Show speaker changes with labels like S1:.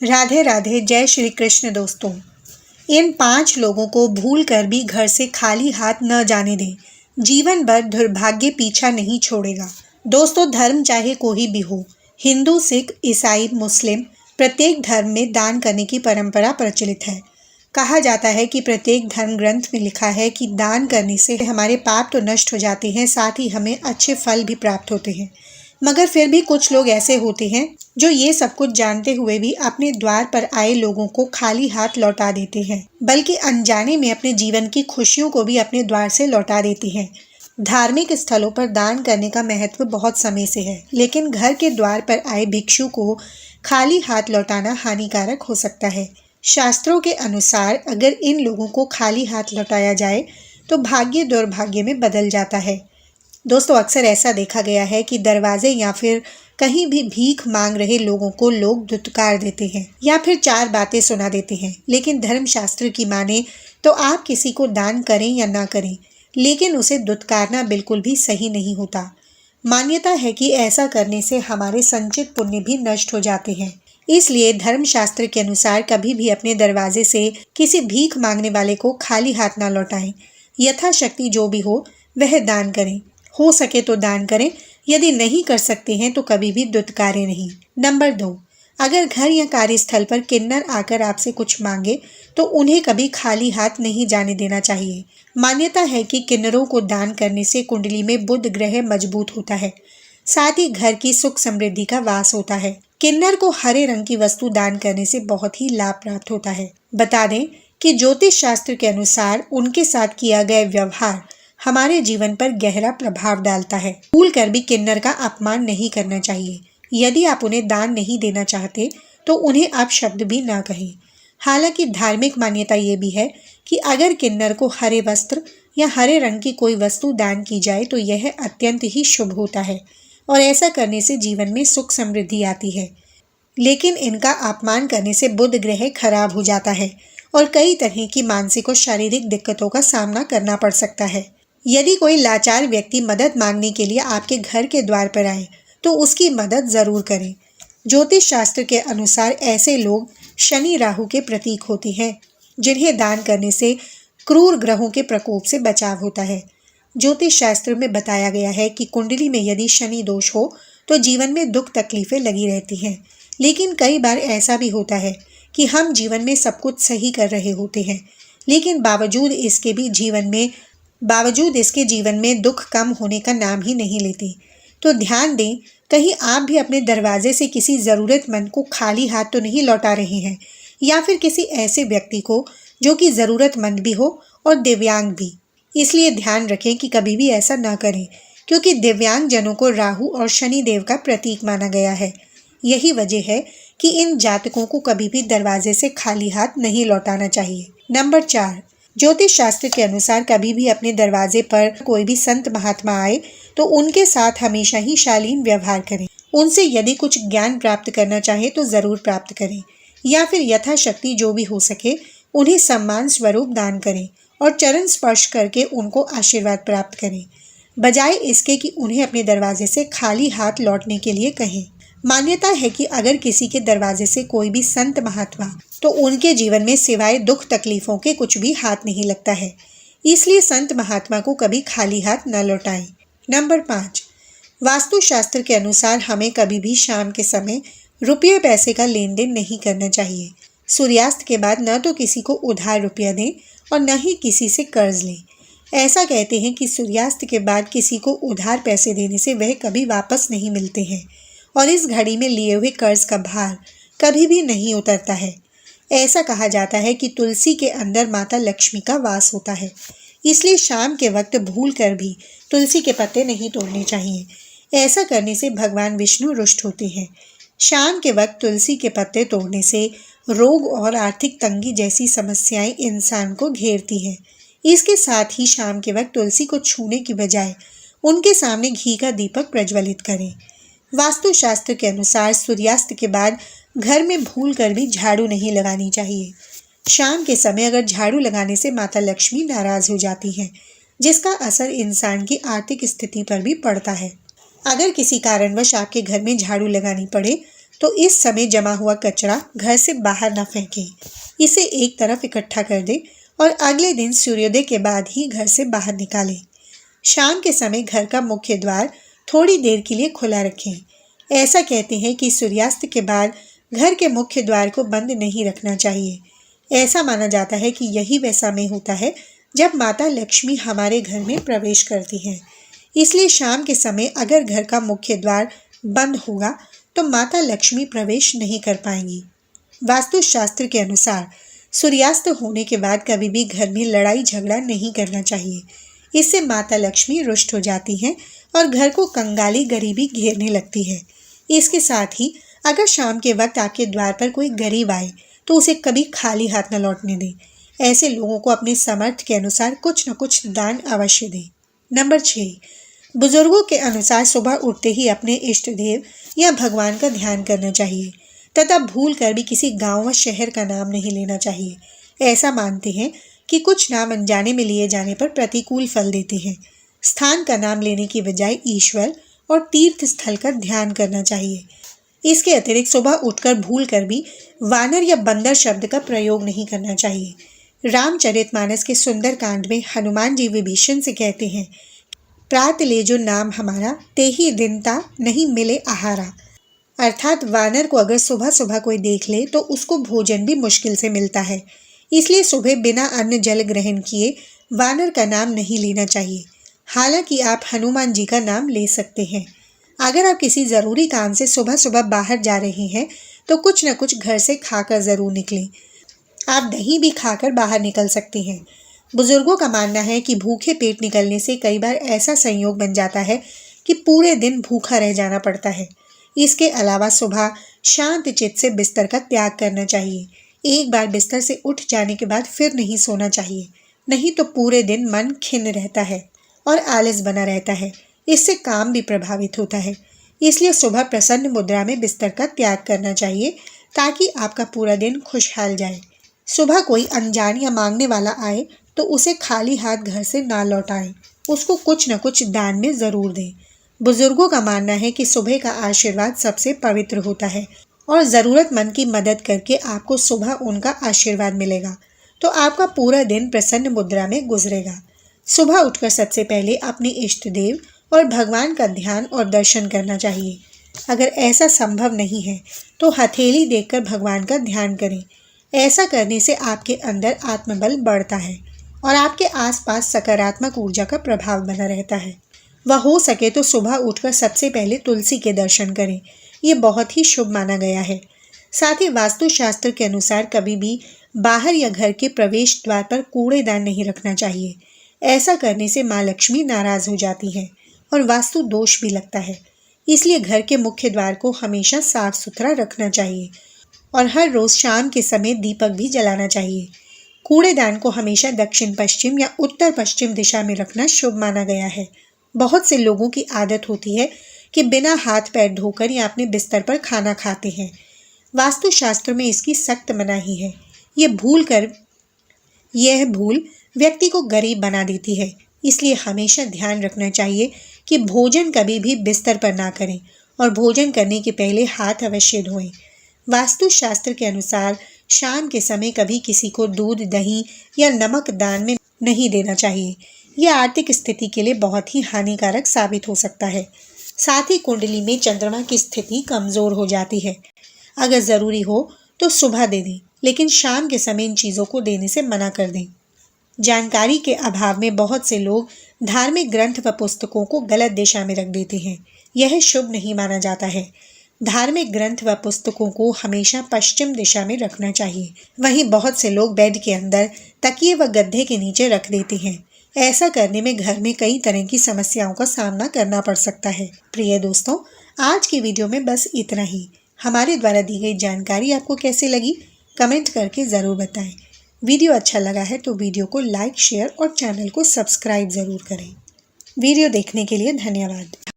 S1: राधे राधे। जय श्री कृष्ण। दोस्तों, इन 5 लोगों को भूल कर भी घर से खाली हाथ न जाने दें। जीवन भर दुर्भाग्य पीछा नहीं छोड़ेगा। दोस्तों, धर्म चाहे कोई भी हो, हिंदू, सिख, ईसाई, मुस्लिम, प्रत्येक धर्म में दान करने की परंपरा प्रचलित है। कहा जाता है कि प्रत्येक धर्म ग्रंथ में लिखा है कि दान करने से हमारे पाप तो नष्ट हो जाते हैं, साथ ही हमें अच्छे फल भी प्राप्त होते हैं। मगर फिर भी कुछ लोग ऐसे होते हैं जो ये सब कुछ जानते हुए भी अपने द्वार पर आए लोगों को खाली हाथ लौटा देते हैं, बल्कि अनजाने में अपने जीवन की खुशियों को भी अपने द्वार से लौटा देते हैं। धार्मिक स्थलों पर दान करने का महत्व बहुत समय से है, लेकिन घर के द्वार पर आए भिक्षु को खाली हाथ लौटाना हानिकारक हो सकता है। शास्त्रों के अनुसार अगर इन लोगों को खाली हाथ लौटाया जाए तो भाग्य दुर्भाग्य में बदल जाता है। दोस्तों, अक्सर ऐसा देखा गया है कि दरवाजे या फिर कहीं भी भीख मांग रहे लोगों को लोग धुतकार देते हैं या फिर 4 बातें सुना देते हैं। लेकिन धर्मशास्त्र की माने तो आप किसी को दान करें या ना करें, लेकिन उसे धुतकारना बिल्कुल भी सही नहीं होता। मान्यता है कि ऐसा करने से हमारे संचित पुण्य भी नष्ट हो जाते हैं। इसलिए धर्मशास्त्र के अनुसार कभी भी अपने दरवाजे से किसी भीख मांगने वाले को खाली हाथ ना लौटाएं। यथाशक्ति जो भी हो वह दान करें। हो सके तो दान करें, यदि नहीं कर सकते हैं तो कभी भी दुत्कारें नहीं। नंबर 2, अगर घर या कार्यस्थल पर किन्नर आकर आपसे कुछ मांगे तो उन्हें कभी खाली हाथ नहीं जाने देना चाहिए। मान्यता है कि किन्नरों को दान करने से कुंडली में बुध ग्रह मजबूत होता है, साथ ही घर की सुख समृद्धि का वास होता है। किन्नर को हरे रंग की वस्तु दान करने से बहुत ही लाभ प्राप्त होता है। बता दें कि ज्योतिष शास्त्र के अनुसार उनके साथ किया गया व्यवहार हमारे जीवन पर गहरा प्रभाव डालता है। भूल कर भी किन्नर का अपमान नहीं करना चाहिए। यदि आप उन्हें दान नहीं देना चाहते तो उन्हें आप शब्द भी ना कहें। हालांकि धार्मिक मान्यता ये भी है कि अगर किन्नर को हरे वस्त्र या हरे रंग की कोई वस्तु दान की जाए तो यह अत्यंत ही शुभ होता है और ऐसा करने से जीवन में सुख समृद्धि आती है। लेकिन इनका अपमान करने से बुध ग्रह खराब हो जाता है और कई तरह की मानसिक और शारीरिक दिक्कतों का सामना करना पड़ सकता है। यदि कोई लाचार व्यक्ति मदद मांगने के लिए आपके घर के द्वार पर आए तो उसकी मदद जरूर करें। ज्योतिष शास्त्र के अनुसार ऐसे लोग शनि राहु के प्रतीक होते हैं, जिन्हें दान करने से क्रूर ग्रहों के प्रकोप से बचाव होता है। ज्योतिष शास्त्र में बताया गया है कि कुंडली में यदि शनि दोष हो तो जीवन में दुख तकलीफें लगी रहती हैं। लेकिन कई बार ऐसा भी होता है कि हम जीवन में सब कुछ सही कर रहे होते हैं, लेकिन बावजूद इसके जीवन में दुख कम होने का नाम ही नहीं लेते। तो ध्यान दें, कहीं आप भी अपने दरवाजे से किसी ज़रूरतमंद को खाली हाथ तो नहीं लौटा रहे हैं, या फिर किसी ऐसे व्यक्ति को जो कि ज़रूरतमंद भी हो और दिव्यांग भी। इसलिए ध्यान रखें कि कभी भी ऐसा ना करें, क्योंकि दिव्यांग जनों को राहु और शनि देव का प्रतीक माना गया है। यही वजह है कि इन जातकों को कभी भी दरवाजे से खाली हाथ नहीं लौटाना चाहिए। नंबर 4, ज्योतिष शास्त्र के अनुसार कभी भी अपने दरवाजे पर कोई भी संत महात्मा आए तो उनके साथ हमेशा ही शालीन व्यवहार करें। उनसे यदि कुछ ज्ञान प्राप्त करना चाहे तो जरूर प्राप्त करें, या फिर यथाशक्ति जो भी हो सके उन्हें सम्मान स्वरूप दान करें और चरण स्पर्श करके उनको आशीर्वाद प्राप्त करें, बजाय इसके कि उन्हें अपने दरवाजे से खाली हाथ लौटने के लिए कहें। मान्यता है कि अगर किसी के दरवाजे से कोई भी संत महात्मा तो उनके जीवन में सिवाय दुख तकलीफों के कुछ भी हाथ नहीं लगता है। इसलिए संत महात्मा को कभी खाली हाथ न लौटाएं। नंबर 5, वास्तुशास्त्र के अनुसार हमें कभी भी शाम के समय रुपये पैसे का लेन देन नहीं करना चाहिए। सूर्यास्त के बाद न तो किसी को उधार रुपया दें और न ही किसी से कर्ज लें। ऐसा कहते हैं कि सूर्यास्त के बाद किसी को उधार पैसे देने से वह कभी वापस नहीं मिलते हैं और इस घड़ी में लिए हुए कर्ज का भार कभी भी नहीं उतरता है। ऐसा कहा जाता है कि तुलसी के अंदर माता लक्ष्मी का वास होता है, इसलिए शाम के वक्त भूल कर भी तुलसी के पत्ते नहीं तोड़ने चाहिए। ऐसा करने से भगवान विष्णु रुष्ट होते हैं। शाम के वक्त तुलसी के पत्ते तोड़ने से रोग और आर्थिक तंगी जैसी समस्याएं इंसान को घेरती हैं। इसके साथ ही शाम के वक्त तुलसी को छूने की बजाय उनके सामने घी का दीपक प्रज्वलित करें। वास्तुशास्त्र के अनुसार सूर्यास्त के बाद घर में भूल कर भी झाड़ू नहीं लगानी चाहिए। शाम के समय अगर झाड़ू लगाने से माता लक्ष्मी नाराज हो जाती हैं, जिसका असर इंसान की आर्थिक स्थिति पर भी पड़ता है। अगर किसी कारणवश आपके घर में झाड़ू लगानी पड़े तो इस समय जमा हुआ कचरा घर से बाहर न फेंकें। इसे एक तरफ इकट्ठा कर दें और अगले दिन सूर्योदय के बाद ही घर से बाहर निकालें। शाम के समय घर का मुख्य द्वार थोड़ी देर के लिए खुला रखें। ऐसा कहते हैं कि सूर्यास्त के बाद घर के मुख्य द्वार को बंद नहीं रखना चाहिए। ऐसा माना जाता है कि यही वह समय होता है जब माता लक्ष्मी हमारे घर में प्रवेश करती हैं। इसलिए शाम के समय अगर घर का मुख्य द्वार बंद होगा तो माता लक्ष्मी प्रवेश नहीं कर पाएंगी। वास्तुशास्त्र के अनुसार सूर्यास्त होने के बाद कभी भी घर में लड़ाई झगड़ा नहीं करना चाहिए। इससे माता लक्ष्मी रुष्ट हो जाती हैं और घर को कंगाली गरीबी घेरने लगती है। इसके साथ ही अगर शाम के वक्त आपके द्वार पर कोई गरीब आए तो उसे कभी खाली हाथ न लौटने दें। ऐसे लोगों को अपने सामर्थ्य के अनुसार कुछ न कुछ दान अवश्य दें। नंबर 6, बुजुर्गों के अनुसार सुबह उठते ही अपने इष्ट देव या भगवान का ध्यान करना चाहिए तथा भूल कर भी किसी गांव व शहर का नाम नहीं लेना चाहिए। ऐसा मानते हैं कि कुछ नाम अनजाने में लिए जाने पर प्रतिकूल फल देते हैं। स्थान का नाम लेने की बजाय ईश्वर और तीर्थ स्थल का ध्यान करना चाहिए। इसके अतिरिक्त सुबह उठकर भूल कर भी वानर या बंदर शब्द का प्रयोग नहीं करना चाहिए। रामचरितमानस के सुंदर कांड में हनुमान जी विभीषण से कहते हैं, प्रात ले जो नाम हमारा, ते ही दिनता नहीं मिले आहारा। अर्थात वानर को अगर सुबह सुबह कोई देख ले तो उसको भोजन भी मुश्किल से मिलता है। इसलिए सुबह बिना अन्न जल ग्रहण किए वानर का नाम नहीं लेना चाहिए। हालांकि आप हनुमान जी का नाम ले सकते हैं। अगर आप किसी ज़रूरी काम से सुबह सुबह बाहर जा रहे हैं तो कुछ न कुछ घर से खाकर ज़रूर निकलें। आप दही भी खाकर बाहर निकल सकते हैं। बुजुर्गों का मानना है कि भूखे पेट निकलने से कई बार ऐसा संयोग बन जाता है कि पूरे दिन भूखा रह जाना पड़ता है। इसके अलावा सुबह शांत चित्त से बिस्तर का त्याग करना चाहिए। एक बार बिस्तर से उठ जाने के बाद फिर नहीं सोना चाहिए, नहीं तो पूरे दिन मन खिन्न रहता है और आलस बना रहता है। इससे काम भी प्रभावित होता है। इसलिए सुबह प्रसन्न मुद्रा में बिस्तर का त्याग करना चाहिए ताकि आपका पूरा दिन खुशहाल जाए। सुबह कोई अनजान या मांगने वाला आए तो उसे खाली हाथ घर से ना लौटाएं, उसको कुछ न कुछ दान में ज़रूर दें। बुजुर्गों का मानना है कि सुबह का आशीर्वाद सबसे पवित्र होता है और ज़रूरतमंद की मदद करके आपको सुबह उनका आशीर्वाद मिलेगा तो आपका पूरा दिन प्रसन्न मुद्रा में गुजरेगा। सुबह उठकर सबसे पहले अपने इष्ट देव और भगवान का ध्यान और दर्शन करना चाहिए। अगर ऐसा संभव नहीं है तो हथेली देखकर भगवान का ध्यान करें। ऐसा करने से आपके अंदर आत्मबल बढ़ता है और आपके आसपास सकारात्मक ऊर्जा का प्रभाव बना रहता है। वह हो सके तो सुबह उठकर सबसे पहले तुलसी के दर्शन करें। ये बहुत ही शुभ माना गया है। साथ ही वास्तुशास्त्र के अनुसार कभी भी बाहर या घर के प्रवेश द्वार पर कूड़ेदान नहीं रखना चाहिए। ऐसा करने से माँ लक्ष्मी नाराज हो जाती है और वास्तु दोष भी लगता है। इसलिए घर के मुख्य द्वार को हमेशा साफ सुथरा रखना चाहिए और हर रोज शाम के समय दीपक भी जलाना चाहिए। कूड़ेदान को हमेशा दक्षिण पश्चिम या उत्तर पश्चिम दिशा में रखना शुभ माना गया है। बहुत से लोगों की आदत होती है कि बिना हाथ पैर धोकर या अपने बिस्तर पर खाना खाते हैं। वास्तुशास्त्र में इसकी सख्त मनाही है। यह भूल व्यक्ति को गरीब बना देती है। इसलिए हमेशा ध्यान रखना चाहिए कि भोजन कभी भी बिस्तर पर ना करें और भोजन करने के पहले हाथ अवश्य धोएं। वास्तुशास्त्र के अनुसार शाम के समय कभी किसी को दूध, दही या नमक दान में नहीं देना चाहिए। यह आर्थिक स्थिति के लिए बहुत ही हानिकारक साबित हो सकता है। साथ ही कुंडली में चंद्रमा की स्थिति कमज़ोर हो जाती है। अगर ज़रूरी हो तो सुबह दे दें, लेकिन शाम के समय इन चीज़ों को देने से मना कर दें। जानकारी के अभाव में बहुत से लोग धार्मिक ग्रंथ व पुस्तकों को गलत दिशा में रख देते हैं। यह शुभ नहीं माना जाता है। धार्मिक ग्रंथ व पुस्तकों को हमेशा पश्चिम दिशा में रखना चाहिए। वहीं बहुत से लोग बेड के अंदर, तकिए व गद्दे के नीचे रख देते हैं। ऐसा करने में घर में कई तरह की समस्याओं का सामना करना पड़ सकता है। प्रिय दोस्तों, आज की वीडियो में बस इतना ही। हमारे द्वारा दी गई जानकारी आपको कैसी लगी, कमेंट करके ज़रूर बताएं। वीडियो अच्छा लगा है तो वीडियो को लाइक, शेयर और चैनल को सब्सक्राइब ज़रूर करें। वीडियो देखने के लिए धन्यवाद।